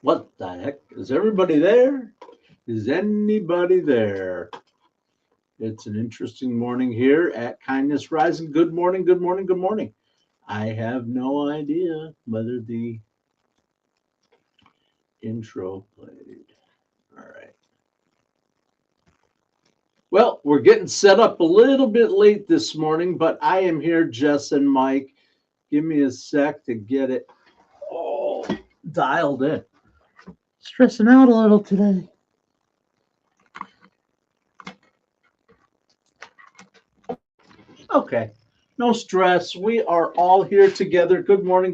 What the heck? Is everybody there? Is anybody there? It's an interesting morning here at Kindness Rising. Good morning, good morning, good morning. I have no idea whether the intro played. All right. Well, we're getting set up a little bit late this morning, but I am here, Jess and Mike. Give me a sec to get it all dialed in. Stressing out a little today. Okay, no stress. We are all here together. Good morning,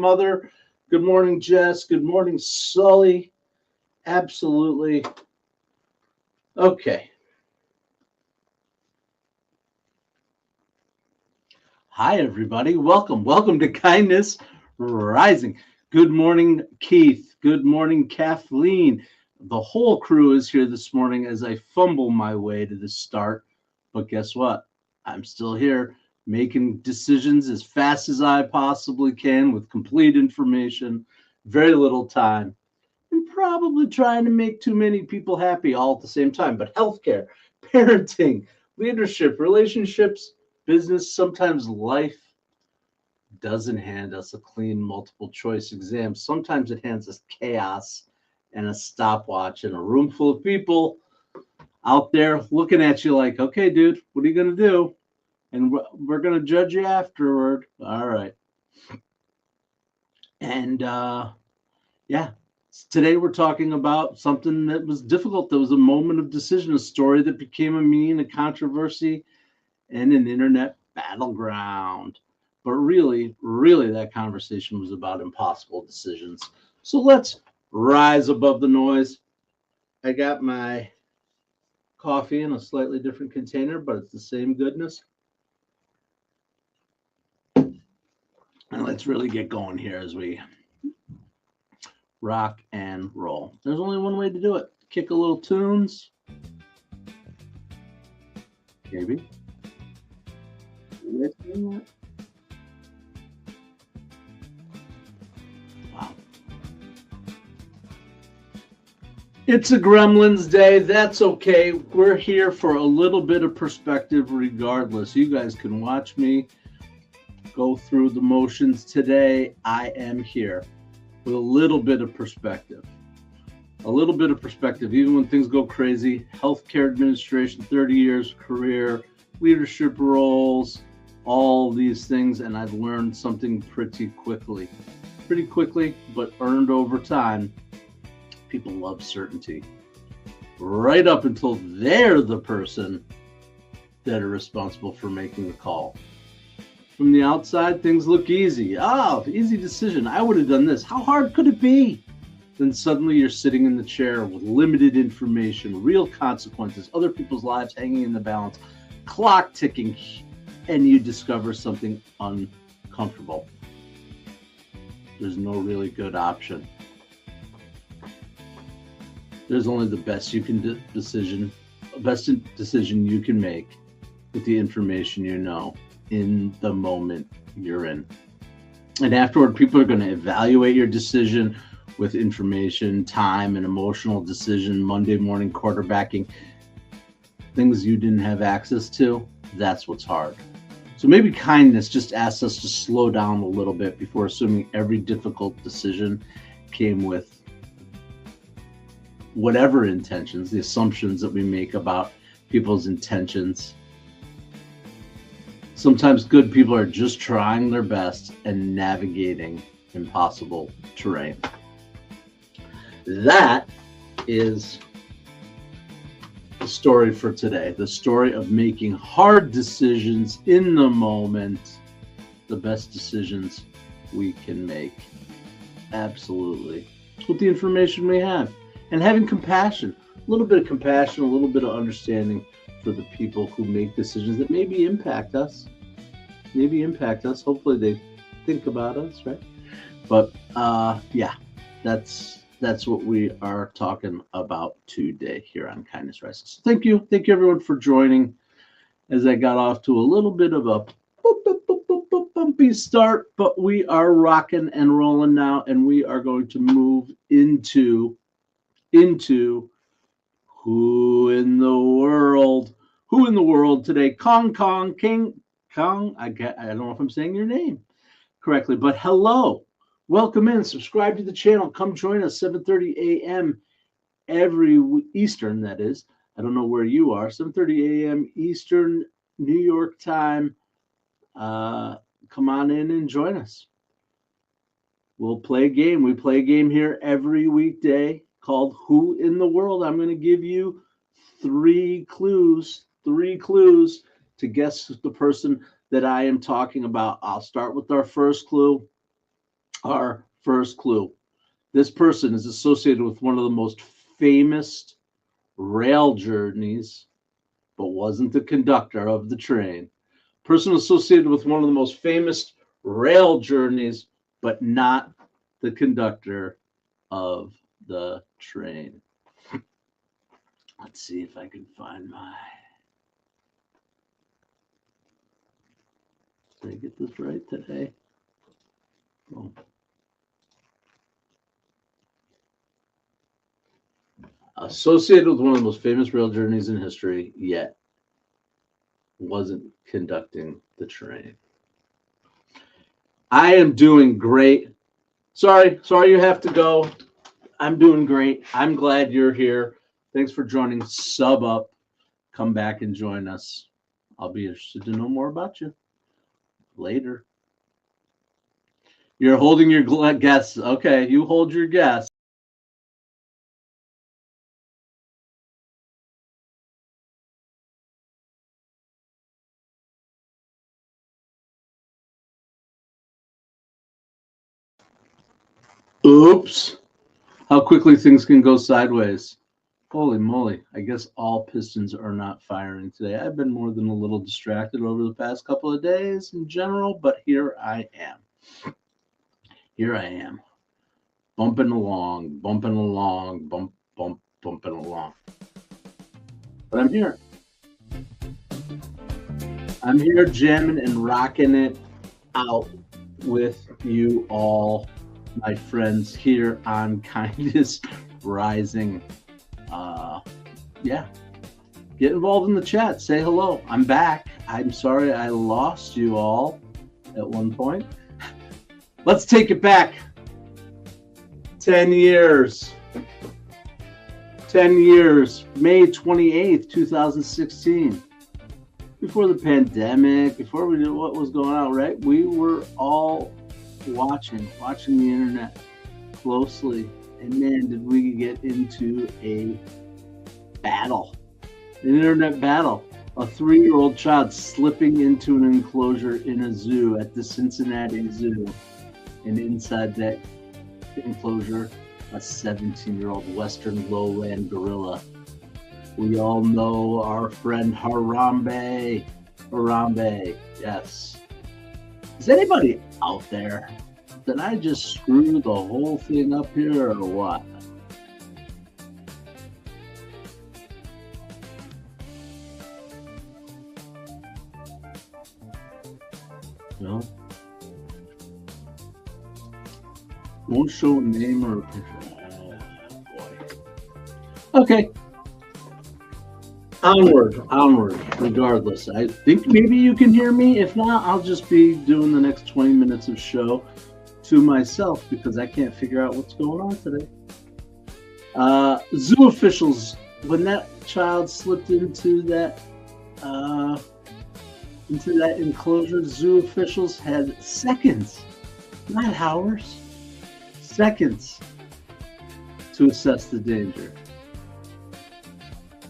Mother. Good morning, Jess. Good morning, Sully. Absolutely. Okay. Hi, everybody. Welcome to Kindness Rising. Good morning, Keith. Good morning, Kathleen. The whole crew is here this morning as I fumble my way to the start. But guess what? I'm still here making decisions as fast as I possibly can with complete information, very little time, and probably trying to make too many people happy all at the same time. But healthcare, parenting, leadership, relationships, business, sometimes life doesn't hand us a clean multiple choice exam. Sometimes it hands us chaos and a stopwatch in a room full of people out there looking at you like, okay, dude, what are you going to do? And we're going to judge you afterward. All right. And yeah, today we're talking about something that was difficult. There was a moment of decision, a story that became a meme, a controversy, and an internet battleground. But really, that conversation was about impossible decisions. So let's rise above the noise. I got my coffee in a slightly different container, but it's the same goodness. And let's really get going here as we rock and roll. There's only one way to do it. Kick a little tunes. Maybe. Wow. It's a Gremlins day. That's okay. We're here for a little bit of perspective regardless. You guys can watch me go through the motions today. I am here with a little bit of perspective. A little bit of perspective, even when things go crazy. Healthcare administration, 30 years career, leadership roles, all these things, and I've learned something pretty quickly, but earned over time. People love certainty, right up until they're the person that are responsible for making the call. From the outside, things look easy. Oh, easy decision. I would have done this. How hard could it be? Then suddenly you're sitting in the chair with limited information, real consequences, other people's lives hanging in the balance, clock ticking, and you discover something uncomfortable. There's no really good option. There's only the best decision you can make with the information you know in the moment you're in. And afterward, people are going to evaluate your decision with information, time, and emotional decision, Monday morning quarterbacking, things you didn't have access to. That's what's hard. So maybe kindness just asks us to slow down a little bit before assuming every difficult decision came with whatever intentions, the assumptions that we make about people's intentions. Sometimes good people are just trying their best and navigating impossible terrain. That is the story for today, the story of making hard decisions in the moment, the best decisions we can make. Absolutely. With the information we have. And having compassion, a little bit of compassion, a little bit of understanding for the people who make decisions that maybe impact us. Hopefully they think about us, right? But yeah, that's what we are talking about today here on Kindness Rising. So thank you everyone for joining. As I got off to a little bit of a bumpy start, but we are rocking and rolling now, and we are going to move into who in the world? Who in the world today? King Kong. I don't know if I'm saying your name correctly, but hello. Welcome in. Subscribe to the channel. Come join us 7:30 a.m. every Eastern, that is. I don't know where you are. 7:30 a.m. Eastern, New York time. Come on in and join us. We'll play a game. We play a game here every weekday called Who in the World? I'm going to give you three clues to guess the person that I am talking about. I'll start with our first clue. This person is associated with one of the most famous rail journeys, but wasn't the conductor of the train. Person associated with one of the most famous rail journeys, but not the conductor of the train. Let's see if I can find my... Did I get this right today? Oh. Associated with one of the most famous rail journeys in history, yet wasn't conducting the train. I am doing great. Sorry you have to go. I'm doing great. I'm glad you're here. Thanks for joining. Sub up. Come back and join us. I'll be interested to know more about you later. You're holding your guess. Okay, you hold your guess. Oops. How quickly things can go sideways. Holy moly. I guess all pistons are not firing today. I've been more than a little distracted over the past couple of days in general, but here I am. Bumping along. Bumping along. But I'm here. I'm here jamming and rocking it out with you all, my friends, here on Kindness Rising. Yeah. Get involved in the chat. Say hello. I'm back. I'm sorry I lost you all at one point. Let's take it back. 10 years. 10 years. May 28th, 2016. Before the pandemic, before we knew what was going on, right? We were all watching the internet closely. And man, did we get into an internet battle. A 3-year-old child slipping into an enclosure in a zoo at the Cincinnati Zoo. And inside that enclosure, a 17-year-old Western lowland gorilla. We all know our friend Harambe. Yes. Is anybody out there? Did I just screw the whole thing up here or what? No. Won't show a name or a picture. Oh, boy. Okay. Onward, regardless. I think maybe you can hear me. If not, I'll just be doing the next 20 minutes of show to myself because I can't figure out what's going on today. Zoo officials, when that child slipped into that enclosure, zoo officials had seconds, not hours, seconds to assess the danger.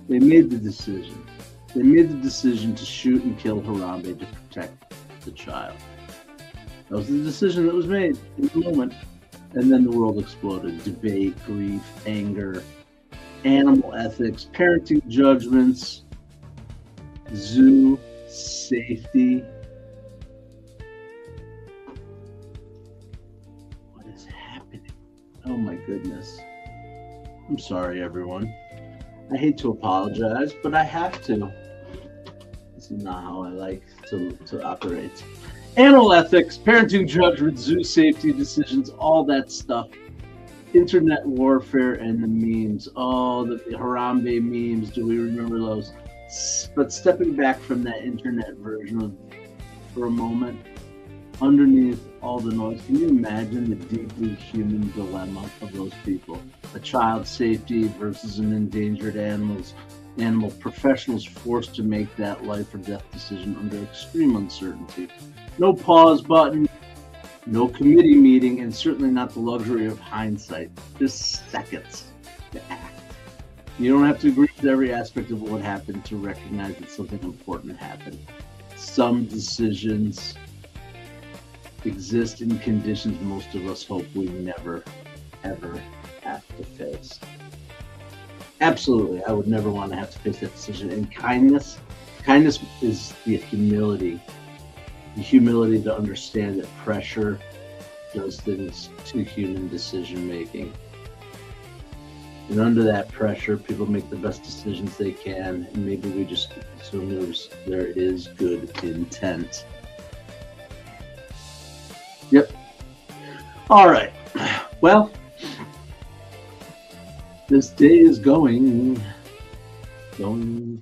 They made the decision. They made the decision to shoot and kill Harambe to protect the child. That was the decision that was made in the moment. And then the world exploded. Debate, grief, anger, animal ethics, parenting judgments, zoo safety. What is happening? Oh my goodness. I'm sorry, everyone. I hate to apologize, but I have to. This is not how I like to operate. Animal ethics, parenting judgment, zoo safety decisions, all that stuff. Internet warfare and the memes. Oh, the Harambe memes. Do we remember those? But stepping back from that internet version of for a moment, underneath all the noise, can you imagine the deeply human dilemma of those people? A child's safety versus an endangered animal professionals forced to make that life or death decision under extreme uncertainty. No pause button, no committee meeting, and certainly not the luxury of hindsight. Just seconds to act. You don't have to agree with every aspect of what happened to recognize that something important happened. Some decisions exist in conditions most of us hope we never, ever have to face. Absolutely, I would never want to have to face that decision. And kindness is the humility to understand that pressure does things to human decision making. And under that pressure, people make the best decisions they can, and maybe we just assume there is good intent. Yep. All right. Well, this day is going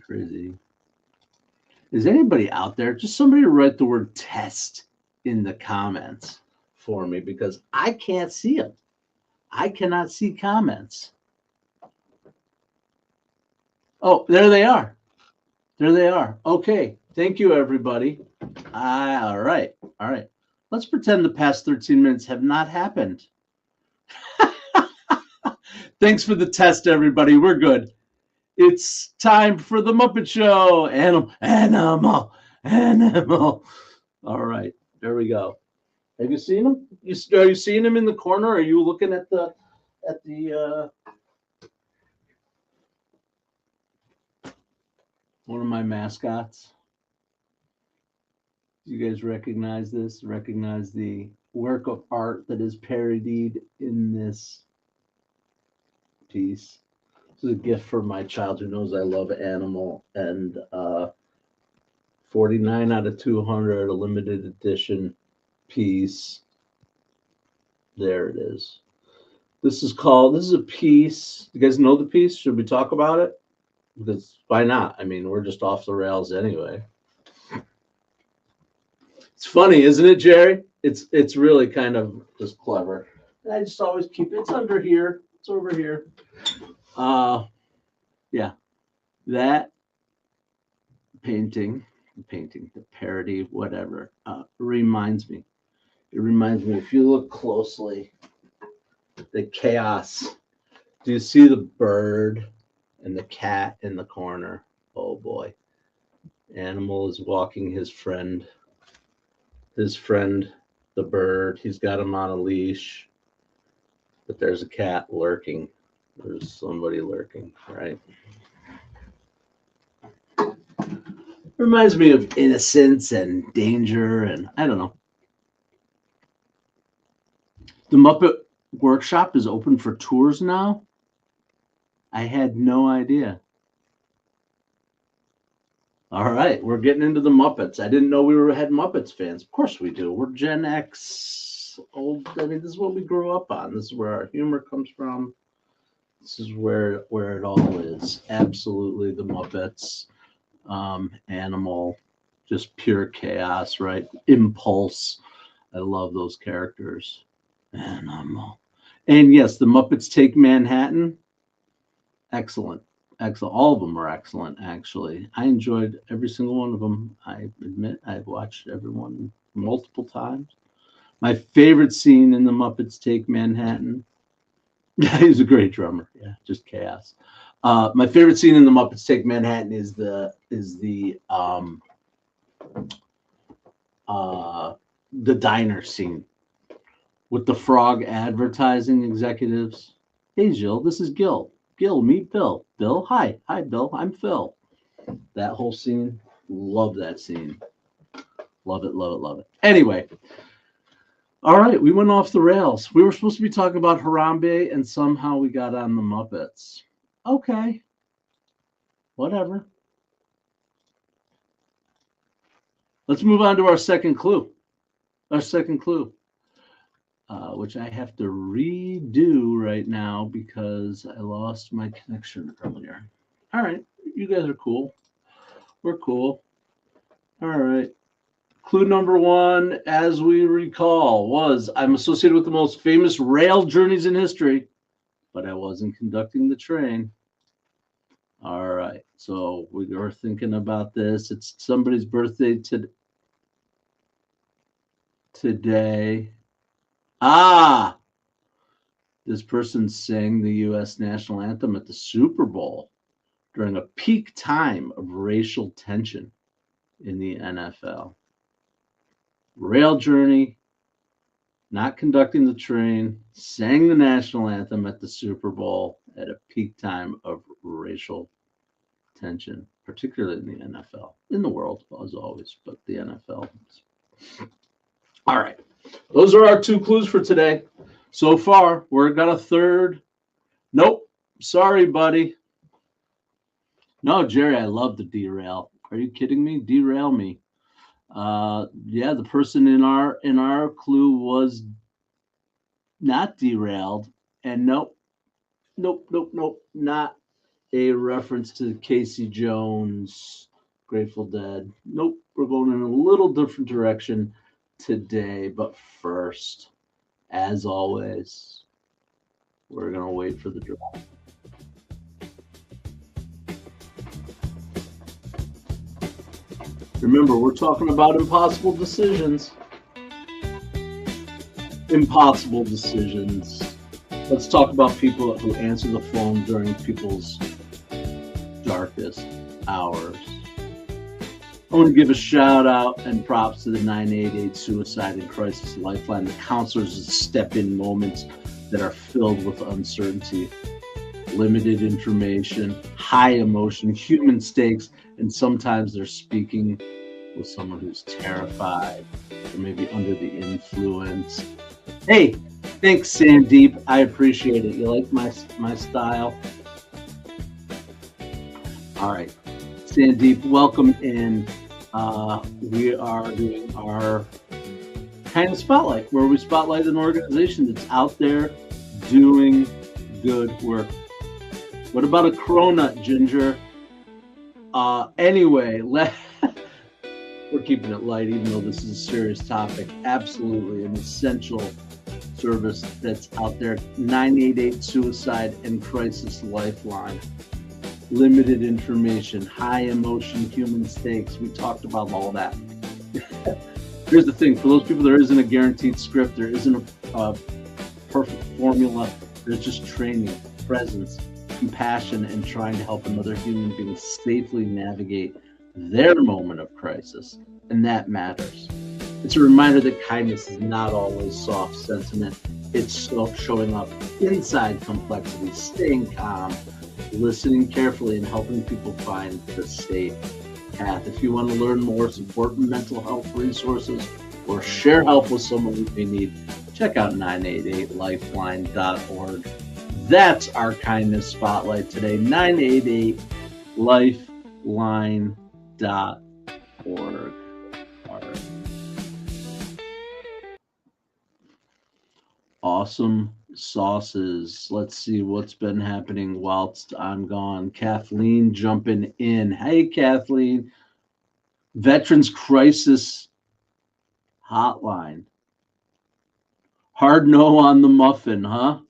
crazy. Is anybody out there? Just somebody write the word test in the comments for me, because I can't see them. I cannot see comments. Oh, there they are. There they are. Okay. Thank you, everybody. All right. Let's pretend the past 13 minutes have not happened. Thanks for the test, everybody. We're good. It's time for the Muppet Show. Animal. All right. There we go. Have you seen him? Are you seeing him in the corner? Are you looking at the one of my mascots? Do you guys recognize this? Recognize the work of art that is parodied in this piece? This is a gift for my child who knows I love animal, and 49 out of 200, a limited edition piece. There it is. This is a piece. You guys know the piece? Should we talk about it? Because why not? I mean, we're just off the rails anyway. It's funny, isn't it, Jerry? It's really kind of just clever. And I just always keep it's under here. It's over here. Yeah. That painting, the parody, whatever, reminds me. It reminds me, if you look closely, the chaos. Do you see the bird and the cat in the corner? Oh boy. Animal is walking his friend, the bird. He's got him on a leash, but there's a cat lurking. There's somebody lurking, right? Reminds me of innocence and danger, and I don't know. The Muppet Workshop is open for tours now. I had no idea. All right, we're getting into the Muppets. I didn't know we had Muppets fans. Of course we do. We're Gen X old. I mean, this is what we grew up on. This is where our humor comes from. This is where it all is. Absolutely, the Muppets, Animal, just pure chaos, right? Impulse. I love those characters. Animal. And yes, the Muppets Take Manhattan. Excellent. All of them are excellent, actually. I enjoyed every single one of them. I admit I've watched everyone multiple times. My favorite scene in the Muppets Take Manhattan. He's a great drummer. Yeah, just chaos. My favorite scene in the Muppets Take Manhattan is the diner scene with the frog advertising executives. Hey, Jill, this is Gil. Gil, meet Bill. Bill, hi. Hi, Bill. I'm Phil. That whole scene, love that scene. Love it. Anyway, all right, we went off the rails. We were supposed to be talking about Harambe, and somehow we got on the Muppets. Okay, whatever. Let's move on to our second clue. Our second clue, which I have to redo right now because I lost my connection earlier. All right, you guys are cool. We're cool. All right. Clue number one, as we recall, was I'm associated with the most famous rail journeys in history, but I wasn't conducting the train. All right. So we were thinking about this. It's somebody's birthday today. Ah, this person sang the U.S. national anthem at the Super Bowl during a peak time of racial tension in the NFL. Rail journey, not conducting the train, sang the national anthem at the Super Bowl at a peak time of racial tension, particularly in the NFL, in the world, as always, but the NFL. All right. Those are our two clues for today. So far, we've got a third. Nope. Sorry, buddy. No, Jerry, I love the derail. Are you kidding me? Derail me. Yeah, the person in our clue was not derailed, and nope, not a reference to Casey Jones, Grateful Dead. Nope, we're going in a little different direction today. But first, as always, we're gonna wait for the draw. Remember, we're talking about impossible decisions. Impossible decisions. Let's talk about people who answer the phone during people's darkest hours. I want to give a shout out and props to the 988 Suicide and Crisis Lifeline, the counselors that step in moments that are filled with uncertainty, limited information, high emotion, human stakes, and sometimes they're speaking with someone who's terrified or maybe under the influence. Hey, thanks, Sandeep. I appreciate it. You like my style? All right, Sandeep, welcome in. We are doing our kind of spotlight, where we spotlight an organization that's out there doing good work. What about a cronut, Ginger? Anyway, we're keeping it light, even though this is a serious topic. Absolutely an essential service that's out there. 988 Suicide and Crisis Lifeline. Limited information, high emotion, human stakes. We talked about all that. Here's the thing. For those people, there isn't a guaranteed script. There isn't a perfect formula. There's just training, presence, compassion, and trying to help another human being safely navigate their moment of crisis. And that matters. It's a reminder that kindness is not always soft sentiment. It's showing up inside complexity, staying calm, listening carefully, and helping people find the safe path. If you want to learn more, support mental health resources, or share help with someone who may need, check out 988lifeline.org. That's our kindness spotlight today. 988lifeline.org. Awesome sauces. Let's see what's been happening whilst I'm gone. Kathleen jumping in. Hey, Kathleen. Veterans Crisis Hotline. Hard no on the muffin, huh?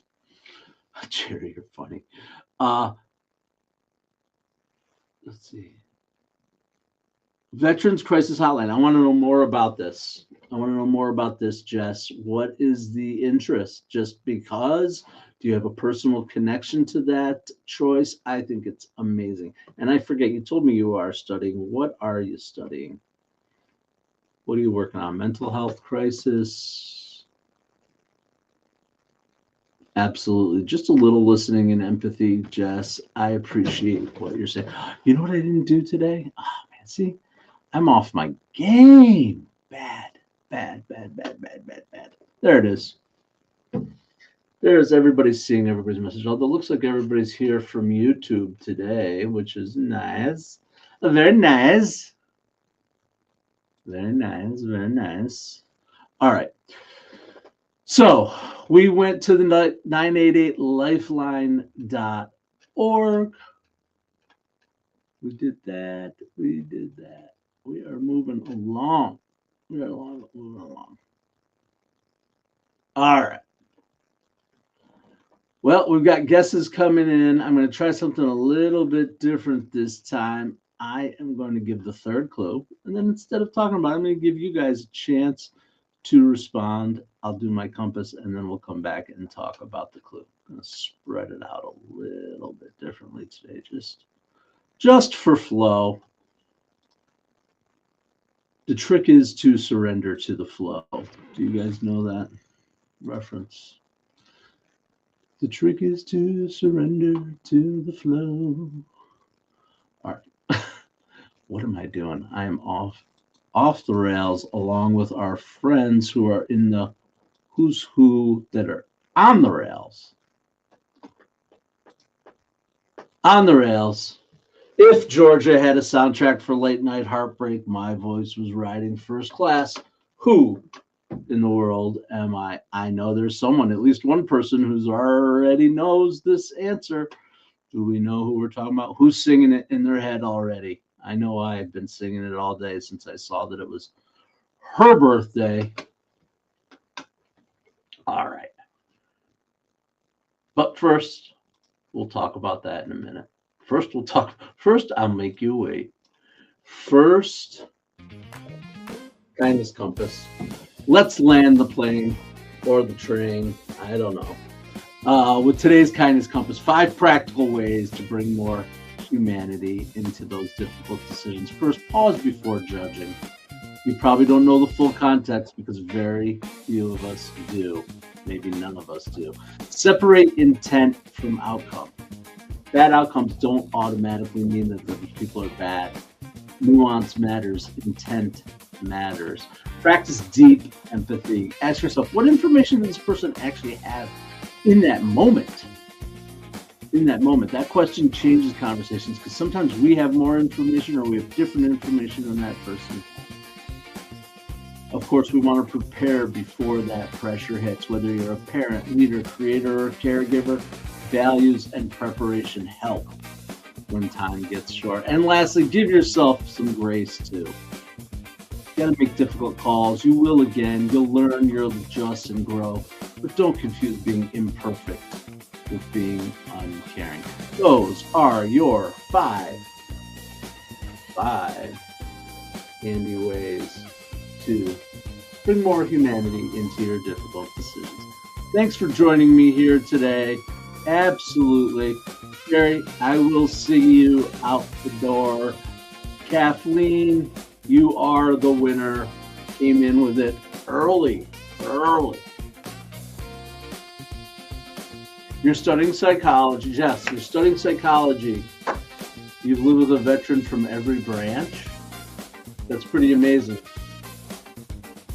Jerry, you're funny. Let's see. Veterans Crisis Hotline. I want to know more about this. Jess. What is the interest? Just because? Do you have a personal connection to that choice? I think it's amazing. And I forget, you told me you are studying. What are you studying? What are you working on? Mental health crisis? Absolutely. Just a little listening and empathy, Jess. I appreciate what you're saying. You know what I didn't do today? Oh, man, see? I'm off my game. Bad. There it is. There's everybody's seeing everybody's message. Although it looks like everybody's here from YouTube today, which is nice. Very nice. All right. So we went to the 988lifeline.org. We did that. We did that. We are moving along. We are moving along. All right. Well, we've got guesses coming in. I'm going to try something a little bit different this time. I am going to give the third clue. And then instead of talking about it, I'm going to give you guys a chance to respond. I'll do my compass, and then we'll come back and talk about the clue. I'm going to spread it out a little bit differently today, just for flow. The trick is to surrender to the flow. Do you guys know that reference? The trick is to surrender to the flow. All right. What am I doing? I am off the rails, along with our friends who are in the who's who that are on the rails. On the rails. If Georgia had a soundtrack for late night heartbreak, my voice was riding first class. Who in the world am I? I know there's someone, at least one person, who's already knows this answer. Do we know who we're talking about? Who's singing it in their head already? I know I've been singing it all day since I saw that it was her birthday. All right. But first, we'll talk about that in a minute. First, I'll make you wait. First, kindness compass. Let's land the plane or the train. I don't know. With today's kindness compass, 5 practical ways to bring more humanity into those difficult decisions. First, pause before judging. You probably don't know the full context because very few of us do. Maybe none of us do. Separate intent from outcome. Bad outcomes don't automatically mean that the people are bad. Nuance matters. Intent matters. Practice deep empathy. Ask yourself, what information does this person actually have in that moment? In that moment. That question changes conversations because sometimes we have more information or we have different information than that person. Of course, we want to prepare before that pressure hits, whether you're a parent, leader, creator, or caregiver. Values and preparation help when time gets short. And lastly, give yourself some grace too. You got to make difficult calls. You will again. You'll learn, you'll adjust and grow. But don't confuse being imperfect with being uncaring. Those are your five handy ways to bring more humanity into your difficult decisions. Thanks for joining me here today. Absolutely. Jerry, I will see you out the door. Kathleen, you are the winner. Came in with it early. You're studying psychology. Yes, you're studying psychology. You've lived with a veteran from every branch. That's pretty amazing.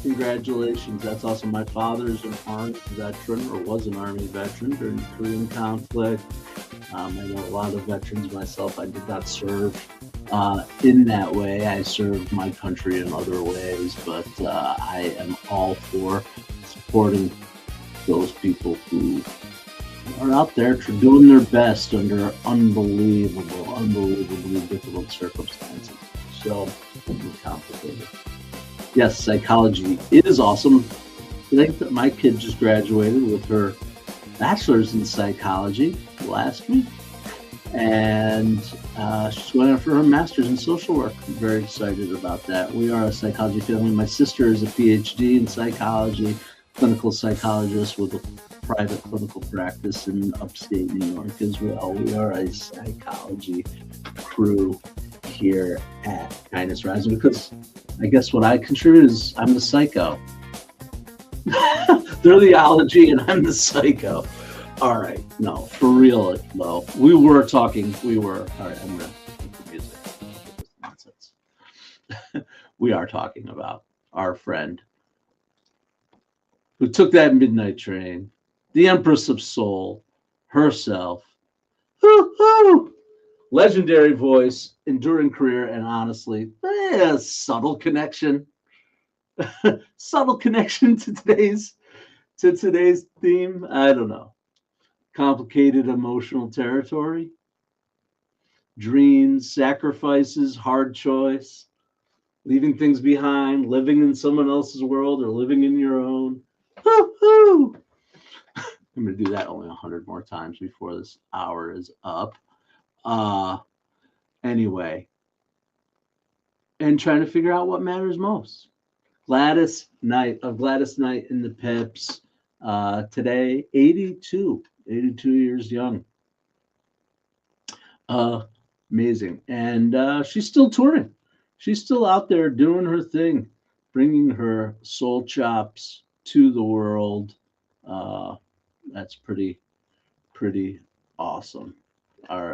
Congratulations. That's awesome. My father is an Army veteran, or was an Army veteran during the Korean conflict. I know a lot of veterans myself. I did not serve in that way. I served my country in other ways, but I am all for supporting those people who are out there doing their best under unbelievably difficult circumstances. So complicated. Yes, psychology is awesome. I think that my kid just graduated with her bachelor's in psychology last week, and she's going after her master's in social work. I'm very excited about that. We are a psychology family. My sister is a PhD in psychology, clinical psychologist with a private clinical practice in upstate New York as well. We are a psychology crew here at Kindness Rising because I guess what I contribute is I'm the psycho. They're the ology and I'm the psycho. All right. No, for real though. We were. All right, I'm going to put the music. Nonsense. We are talking about our friend who took that midnight train, the Empress of Soul herself. Woo-hoo! Legendary voice, enduring career, and honestly, a subtle connection Subtle connection to today's theme. I don't know. Complicated emotional territory, dreams, sacrifices, hard choice, leaving things behind, living in someone else's world or living in your own. Woo-hoo! I'm going to do that only 100 more times before this hour is up. Anyway, and trying to figure out what matters most. Gladys Knight in the Pips. Today, 82 years young. Amazing. And she's still touring. She's still out there doing her thing, bringing her soul chops to the world. That's pretty awesome. All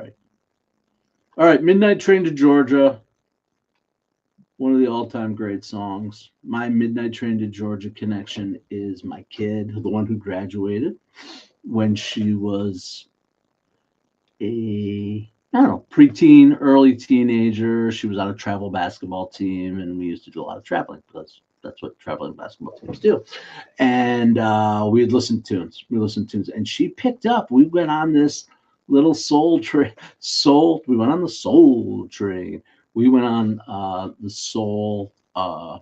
right. Midnight Train to Georgia. One of the all-time great songs. My Midnight Train to Georgia connection is my kid, the one who graduated when she was preteen, early teenager. She was on a travel basketball team, and we used to do a lot of traveling because that's what traveling basketball teams do. And we'd listen to tunes. And she picked up. We went on this little soul train. We went on the soul train. We went on the soul. A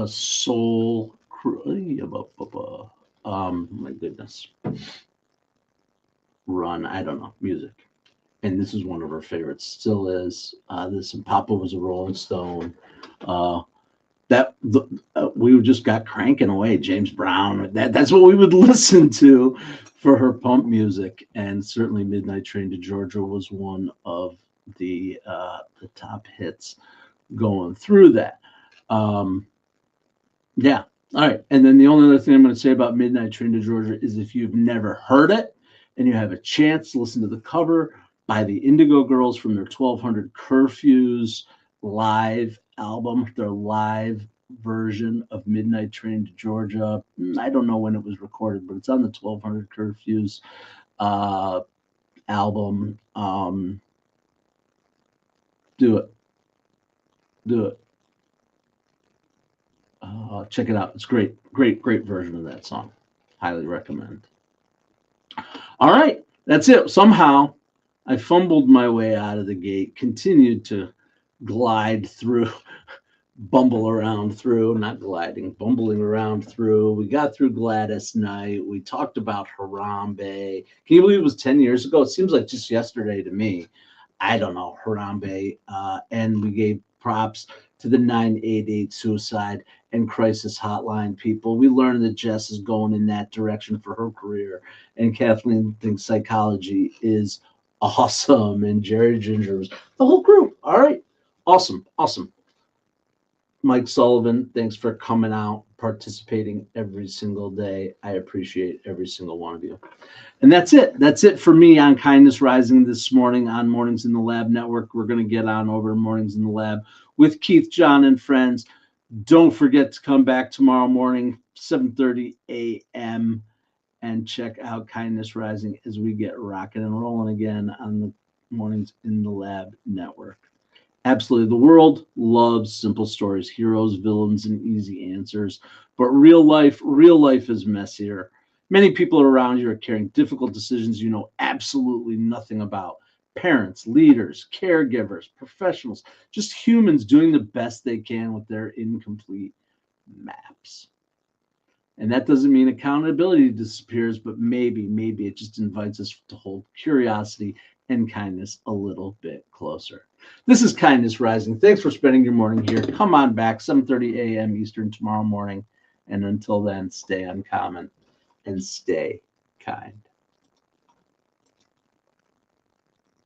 soul. My goodness. Run. I don't know. Music. And this is one of her favorites. Still is. This and Papa was a Rolling Stone. We just got cranking away. James Brown. That's what we would listen to for her pump music. And certainly Midnight Train to Georgia was one of the top hits going through that. Yeah. All right. And then the only other thing I'm going to say about Midnight Train to Georgia is if you've never heard it and you have a chance to listen to the cover by the Indigo Girls from their 1200 Curfews live album, their live version of Midnight Train to Georgia. I don't know when it was recorded, but it's on the 1200 Curfews album. Do it. Check it out. It's great version of that song. Highly recommend. All right, that's it. Somehow I fumbled my way out of the gate, continued to glide through, bumbling around through. We got through Gladys Knight. We talked about Harambe. Can you believe it was 10 years ago? It seems like just yesterday to me. I don't know, Harambe. And we gave props to the 988 suicide and crisis hotline people. We learned that Jess is going in that direction for her career, and Kathleen thinks psychology is awesome, and Jerry Ginger's the whole crew. All right, awesome. Mike Sullivan, thanks for coming out, participating every single day. I appreciate every single one of you. And that's it for me on Kindness Rising this morning on Mornings in the Lab Network. We're going to get on over to Mornings in the Lab with Keith, John, and friends. Don't forget to come back tomorrow morning, 7:30 a.m., and check out Kindness Rising as we get rocking and rolling again on the Mornings in the Lab Network. Absolutely. The world loves simple stories, heroes, villains, and easy answers. But real life is messier. Many people around you are carrying difficult decisions you know absolutely nothing about. Parents, leaders, caregivers, professionals, just humans doing the best they can with their incomplete maps. And that doesn't mean accountability disappears, but maybe it just invites us to hold curiosity and kindness a little bit closer. This is Kindness Rising. Thanks for spending your morning here. Come on back, 7:30 a.m. Eastern tomorrow morning. And until then, stay uncommon and stay kind.